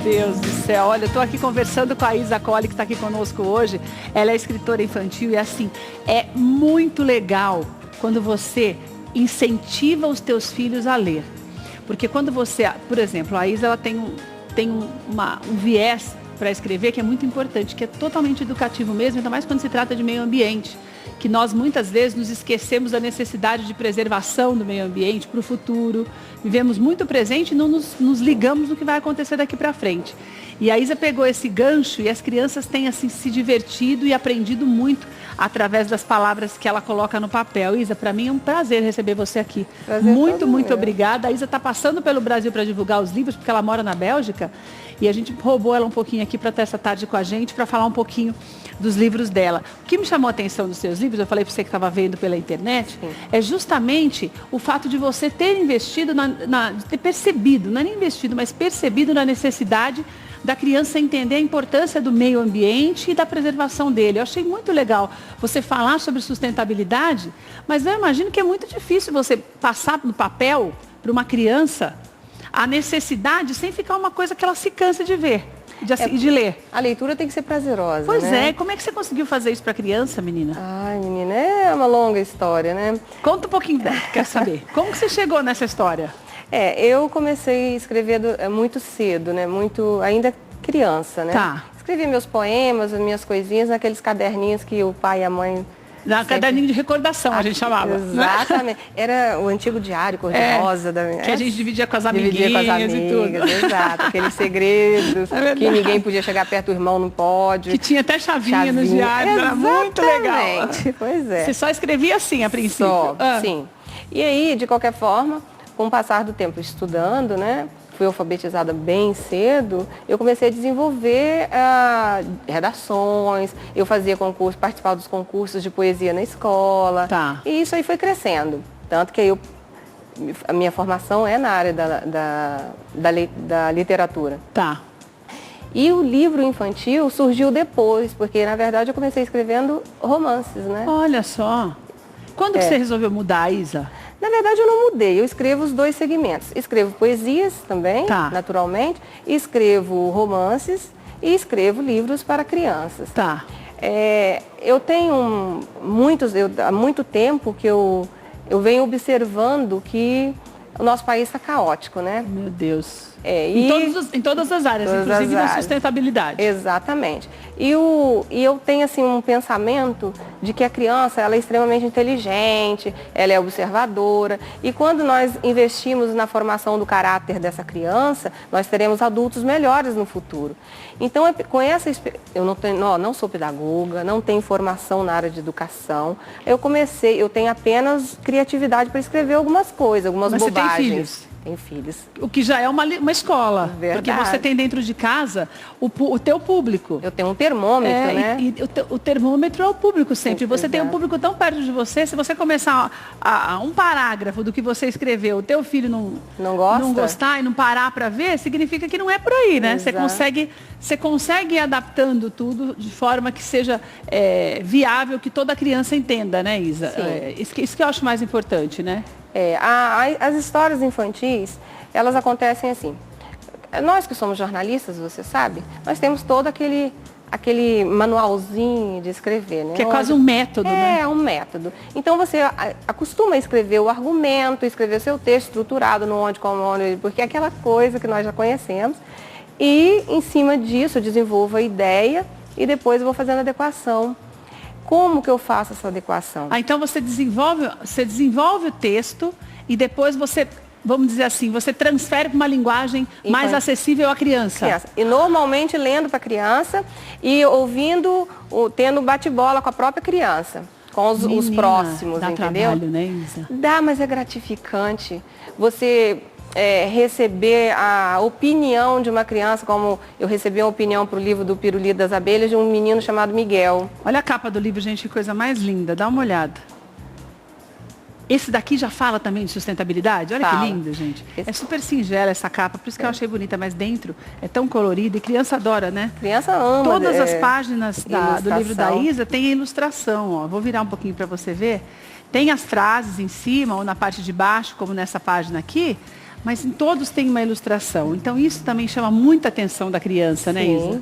Deus do céu. Olha, eu estou aqui conversando com a Isa Colli, que está aqui conosco hoje. Ela é escritora infantil e, assim, é muito legal quando você incentiva os teus filhos a ler. Porque quando você, por exemplo, a Isa, ela tem um viés para escrever que é muito importante, que é totalmente educativo mesmo, ainda mais quando se trata de meio ambiente. Que nós muitas vezes nos esquecemos da necessidade de preservação do meio ambiente para o futuro. Vivemos muito presente e não nos ligamos no que vai acontecer daqui para frente. E a Isa pegou esse gancho e as crianças têm assim, se divertido e aprendido muito através das palavras que ela coloca no papel. Isa, para mim é um prazer receber você aqui. Prazer muito obrigada. A Isa está passando pelo Brasil para divulgar os livros, porque ela mora na Bélgica. E a gente roubou ela um pouquinho aqui para estar essa tarde com a gente, para falar um pouquinho dos livros dela. O que me chamou a atenção dos seus livros, eu falei para você que estava vendo pela internet, é justamente o fato de você ter investido, ter percebido, não é nem investido, mas percebido na necessidade da criança entender a importância do meio ambiente e da preservação dele. Eu achei muito legal você falar sobre sustentabilidade, mas eu imagino que é muito difícil você passar no papel para uma criança a necessidade sem ficar uma coisa que ela se cansa de ver. De ler. A leitura tem que ser prazerosa, Pois né? é, como é que você conseguiu fazer isso para criança, menina? Ai, menina, é uma longa história, né? Conta um pouquinho dela, quero saber. Como que você chegou nessa história? Eu comecei a escrever muito cedo, né? Ainda criança, né? Tá. Escrevi meus poemas, as minhas coisinhas naqueles caderninhos que o pai e a mãe... Caderninho de recordação, a gente chamava. Exatamente. Né? Era o antigo diário cor-de-rosa. Que a gente dividia com as amiguinhas e tudo. Exato. Aqueles segredos que ninguém podia chegar perto do irmão, não pode. Que tinha até chavinha nos diários, era muito legal. Pois é. Você só escrevia assim, a princípio? Só, sim. E aí, de qualquer forma, com o passar do tempo estudando, né? Fui alfabetizada bem cedo, eu comecei a desenvolver redações, eu fazia concurso, participava dos concursos de poesia na escola. Tá. E isso aí foi crescendo. Tanto que a minha formação é na área da literatura. Tá. E o livro infantil surgiu depois, porque na verdade eu comecei escrevendo romances, né? Olha só. Quando que você resolveu mudar, Isa? Na verdade, eu não mudei. Eu escrevo os dois segmentos. Escrevo poesias também, naturalmente. Escrevo romances e escrevo livros para crianças. Tá. Eu tenho há muito tempo que eu venho observando que o nosso país está caótico, né? Meu Deus. Em todas as áreas, inclusive na sustentabilidade. Exatamente. E eu tenho assim um pensamento de que a criança ela é extremamente inteligente, ela é observadora. E quando nós investimos na formação do caráter dessa criança, nós teremos adultos melhores no futuro. Então, eu não sou pedagoga, não tenho formação na área de educação. Eu tenho apenas criatividade para escrever algumas coisas, algumas bobagens. Você tem filhos? Tenho filhos. O que já é uma escola. Verdade. Porque você tem dentro de casa o teu público. Eu tenho um termômetro, né? E o termômetro é o público sempre. Você tem um público tão perto de você, se você começar um parágrafo do que você escreveu, o teu filho não gostar e não parar para ver, significa que não é por aí, né? Você consegue ir adaptando tudo de forma que seja viável, que toda criança entenda, né, Isa? Isso que eu acho mais importante, né? As histórias infantis, elas acontecem assim. Nós que somos jornalistas, você sabe, nós temos todo aquele manualzinho de escrever, né? Que é quase um método, né? É um método. Então você acostuma a escrever o argumento, escrever seu texto estruturado no onde, como, onde, porque é aquela coisa que nós já conhecemos. E em cima disso eu desenvolvo a ideia e depois eu vou fazendo a adequação. Como que eu faço essa adequação? Então você desenvolve o texto e depois você, vamos dizer assim, você transfere para uma linguagem mais acessível à criança. E normalmente lendo para a criança e ouvindo, tendo bate-bola com a própria criança, com os próximos, dá entendeu? Trabalho, né, Isa? Dá, mas é gratificante. Você receber a opinião de uma criança, como eu recebi uma opinião para o livro do Pirulito das Abelhas de um menino chamado Miguel. Olha a capa do livro, gente, que coisa mais linda. Dá uma olhada. Esse daqui já fala também de sustentabilidade? Olha que lindo, gente. É super singela essa capa, por isso que eu achei bonita, mas dentro é tão colorida e criança adora, né? Criança ama. Todas as páginas do livro da Isa tem a ilustração, ó. Vou virar um pouquinho para você ver. Tem as frases em cima ou na parte de baixo, como nessa página aqui, mas em todos tem uma ilustração. Então isso também chama muita atenção da criança, né, Isa?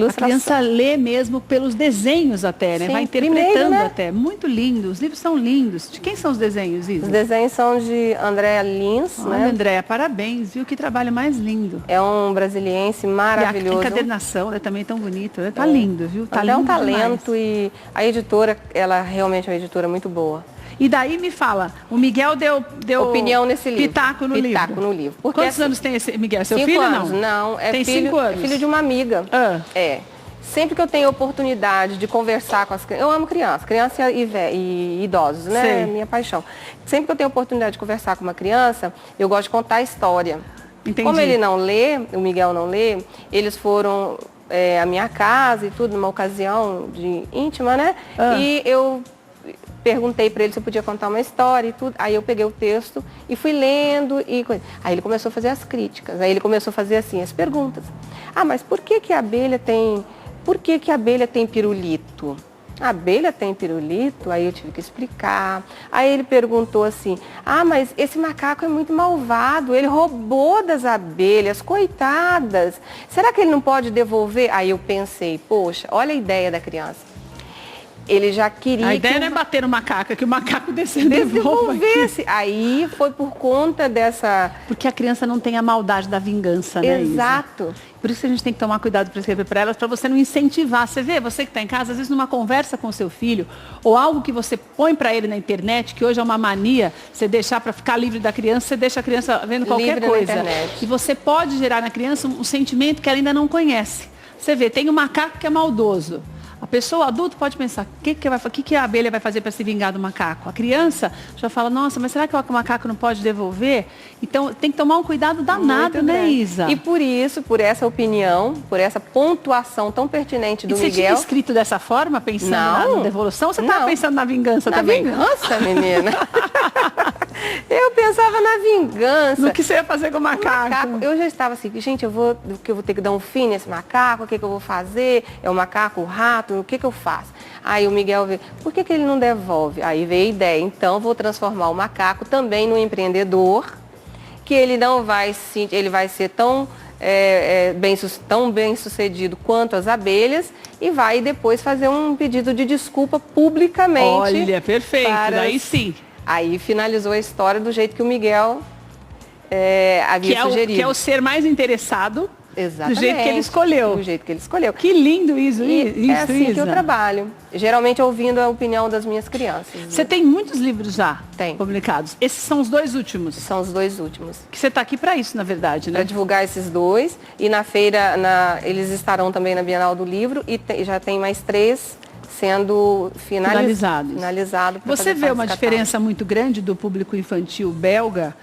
A criança lê mesmo pelos desenhos até, né? Sim, Vai interpretando primeiro, né? até. Muito lindo, os livros são lindos. De quem são os desenhos, Isa? Os desenhos são de Andréa Lins, Olha, né? Andréa, parabéns, viu? Que trabalho mais lindo. É um brasiliense maravilhoso. E a encadernação, né, também tão bonito. Né? Tá lindo, viu? Tá Até lindo um talento demais. e a editora, ela realmente é uma editora muito boa. E daí me fala, o Miguel deu Opinião nesse livro. Pitaco no livro. Porque Quantos anos tem esse Miguel? Seu 5 filho, anos. não? É tem filho, 5 anos. É filho de uma amiga. É. Sempre que eu tenho oportunidade de conversar com as crianças, eu amo criança e idosos, né? Sei. É minha paixão. Sempre que eu tenho oportunidade de conversar com uma criança, eu gosto de contar a história. Entendi. Como ele não lê, o Miguel não lê, eles foram à minha casa e tudo, numa ocasião íntima, né? E eu perguntei para ele se eu podia contar uma história e tudo. Aí eu peguei o texto e fui lendo e aí ele começou a fazer as críticas. Aí ele começou a fazer assim as perguntas. Ah, mas por que a abelha tem pirulito? A abelha tem pirulito? Aí eu tive que explicar. Aí ele perguntou assim: ah, mas esse macaco é muito malvado, ele roubou das abelhas, coitadas. Será que ele não pode devolver? Aí eu pensei, poxa, olha a ideia da criança. Ele já queria. A ideia não é bater no macaco, é que o macaco devolvesse. Aí foi por conta dessa. Porque a criança não tem a maldade da vingança, né, Isa? Exato. Por isso que a gente tem que tomar cuidado para escrever para elas, para você não incentivar. Você vê, você que está em casa, às vezes numa conversa com o seu filho, ou algo que você põe para ele na internet, que hoje é uma mania, você deixar para ficar livre da criança, você deixa a criança vendo qualquer livre coisa. na internet. E você pode gerar na criança um sentimento que ela ainda não conhece. Você vê, tem um macaco que é maldoso. A pessoa adulta pode pensar, o que a abelha vai fazer para se vingar do macaco? A criança já fala, nossa, mas será que o macaco não pode devolver? Então, tem que tomar um cuidado danado, né, Isa? E por isso, por essa opinião, por essa pontuação tão pertinente do Miguel... Você tinha escrito dessa forma, pensando na devolução? Ou você estava pensando na vingança também? Na vingança, menina. Eu pensava na vingança. No que você ia fazer com o macaco? Eu já estava assim, gente, eu vou ter que dar um fim nesse macaco, o que eu vou fazer? É o macaco, o rato, o que eu faço? Aí o Miguel veio, por que ele não devolve? Aí veio a ideia, então vou transformar o macaco também no empreendedor, que ele não vai ele vai ser tão bem sucedido quanto as abelhas e vai depois fazer um pedido de desculpa publicamente. Olha, perfeito, aí sim. Aí finalizou a história do jeito que o Miguel havia sugerido. Que é o ser mais interessado. Exatamente. Do jeito que ele escolheu. Do jeito que ele escolheu. Que lindo isso, é assim Isa. que eu trabalho. Geralmente ouvindo a opinião das minhas crianças. Você tem muitos livros já Tem. publicados. Esses são os 2 últimos? São os 2 últimos. Que você está aqui para isso, na verdade, né? Para divulgar esses 2. E na feira, eles estarão também na Bienal do Livro. E já tem mais 3 sendo finalizados. Você vê uma diferença muito grande do público infantil belga?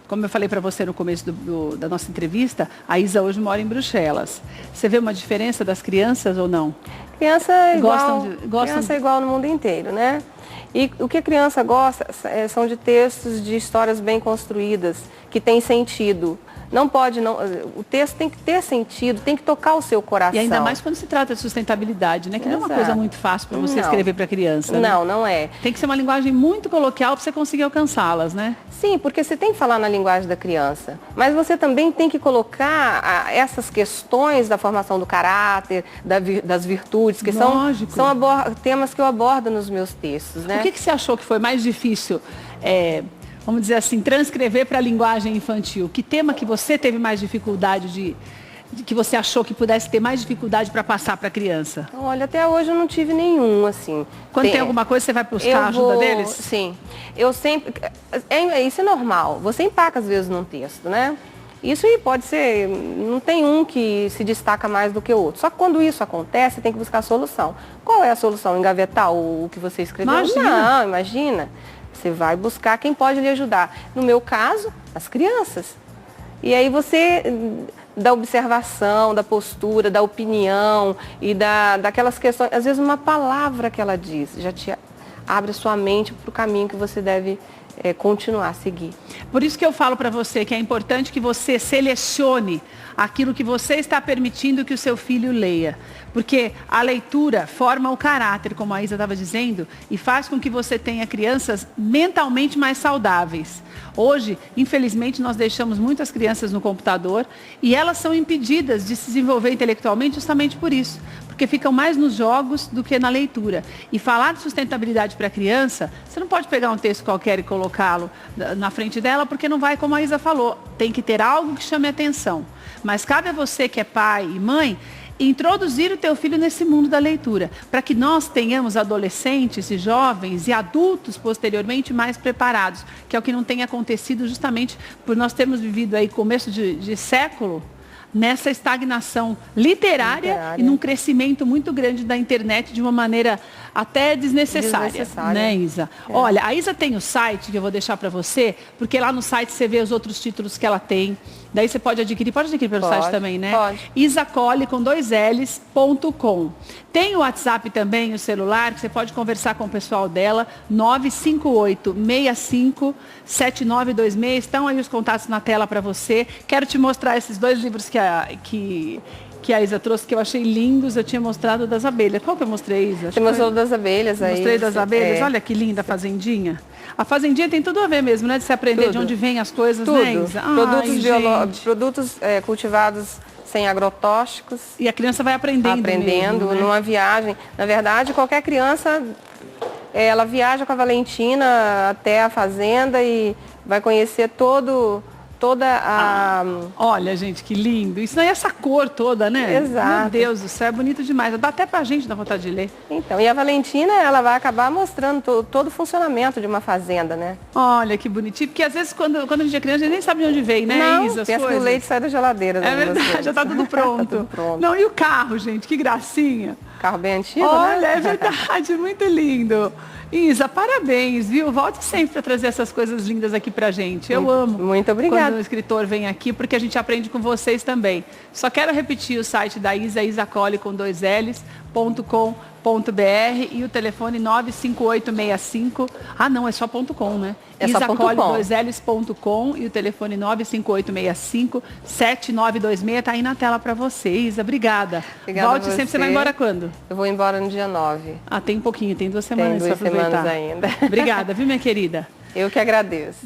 Como eu falei para você no começo da nossa entrevista, a Isa hoje mora em Bruxelas. Você vê uma diferença das crianças ou não? Criança é igual, Gostam é igual no mundo inteiro, né? E o que a criança gosta são de textos, de histórias bem construídas, que têm sentido. O texto tem que ter sentido, tem que tocar o seu coração. E ainda mais quando se trata de sustentabilidade, né? Que não é uma coisa muito fácil para você escrever para criança. Né? Não é. Tem que ser uma linguagem muito coloquial para você conseguir alcançá-las, né? Sim, porque você tem que falar na linguagem da criança. Mas você também tem que colocar essas questões da formação do caráter, das virtudes, que são temas que eu abordo nos meus textos, né? O que você achou que foi mais difícil, vamos dizer assim, transcrever para a linguagem infantil? Que tema que você teve mais dificuldade que você achou que pudesse ter mais dificuldade para passar para a criança? Olha, até hoje eu não tive nenhum, assim. Quando tem alguma coisa, você vai buscar a ajuda deles? Sim. Eu sempre... Isso é normal. Você empaca, às vezes, num texto, né? Isso aí pode ser... Não tem um que se destaca mais do que o outro. Só que quando isso acontece, tem que buscar a solução. Qual é a solução? Engavetar o que você escreveu? Imagina. Não, imagina. Você vai buscar quem pode lhe ajudar. No meu caso, as crianças. E aí você... da observação, da postura, da opinião e daquelas questões. Às vezes uma palavra que ela diz já te abre sua mente para o caminho que você deve continuar a seguir. Por isso que eu falo para você que é importante que você selecione aquilo que você está permitindo que o seu filho leia. Porque a leitura forma o caráter, como a Isa estava dizendo, e faz com que você tenha crianças mentalmente mais saudáveis. Hoje, infelizmente, nós deixamos muitas crianças no computador e elas são impedidas de se desenvolver intelectualmente justamente por isso, porque ficam mais nos jogos do que na leitura. E falar de sustentabilidade para a criança, você não pode pegar um texto qualquer e colocá-lo na frente dela, porque não vai, como a Isa falou, tem que ter algo que chame a atenção. Mas cabe a você que é pai e mãe, introduzir o teu filho nesse mundo da leitura, para que nós tenhamos adolescentes e jovens e adultos posteriormente mais preparados, que é o que não tem acontecido justamente por nós termos vivido aí começo de século nessa estagnação literária e num crescimento muito grande da internet de uma maneira até desnecessária. Né, Isa? Olha, a Isa tem o site que eu vou deixar para você, porque lá no site você vê os outros títulos que ela tem. Daí você pode adquirir pelo site também, né? Pode. Isacole com 2Ls.com. Tem o WhatsApp também, o celular, que você pode conversar com o pessoal dela, 958-65-7926. Estão aí os contatos na tela para você. Quero te mostrar esses 2 livros que a Isa trouxe, que eu achei lindos. Eu tinha mostrado das abelhas. Qual que eu mostrei, Isa? Você mostrou das abelhas aí. Mostrei das abelhas. Olha que linda a fazendinha. A fazendinha tem tudo a ver mesmo, né? De se aprender de onde vêm as coisas, tudo. Né, Isa? Produtos cultivados sem agrotóxicos. E a criança vai aprendendo mesmo, né? Numa viagem. Na verdade, qualquer criança, ela viaja com a Valentina até a fazenda e vai conhecer toda a... Olha, gente, que lindo. Isso não é essa cor toda, né? Exato. Meu Deus do céu, é bonito demais. Dá até pra gente dar vontade de ler. Então, e a Valentina, ela vai acabar mostrando todo o funcionamento de uma fazenda, né? Olha, que bonitinho. Porque às vezes, quando a gente é criança, a gente nem sabe de onde vem, né, Não, Isa? Pensa que o leite sai da geladeira. É verdade, já tá tudo pronto. Tá tudo pronto. Não, e o carro, gente? Que gracinha. Carro bem antigo, Olha, né? É verdade, muito lindo. Isa, parabéns, viu? Volte sempre para trazer essas coisas lindas aqui pra gente. Eu amo. Muito obrigada. Quando o escritor vem aqui, porque a gente aprende com vocês também. Só quero repetir o site da Isa, isacole com 2Ls.com.br e o telefone 95865. Ah, não, é só .com, né? É só Isacole .com. 2Ls.com e o telefone 95865-7926 tá aí na tela para você. Isa, obrigada. Obrigada. Volte sempre. Você vai embora quando? Eu vou embora no dia 9. Ah, tem um pouquinho, tem 2 semanas. Tem 2 semanas ainda. Obrigada, viu, minha querida? Eu que agradeço.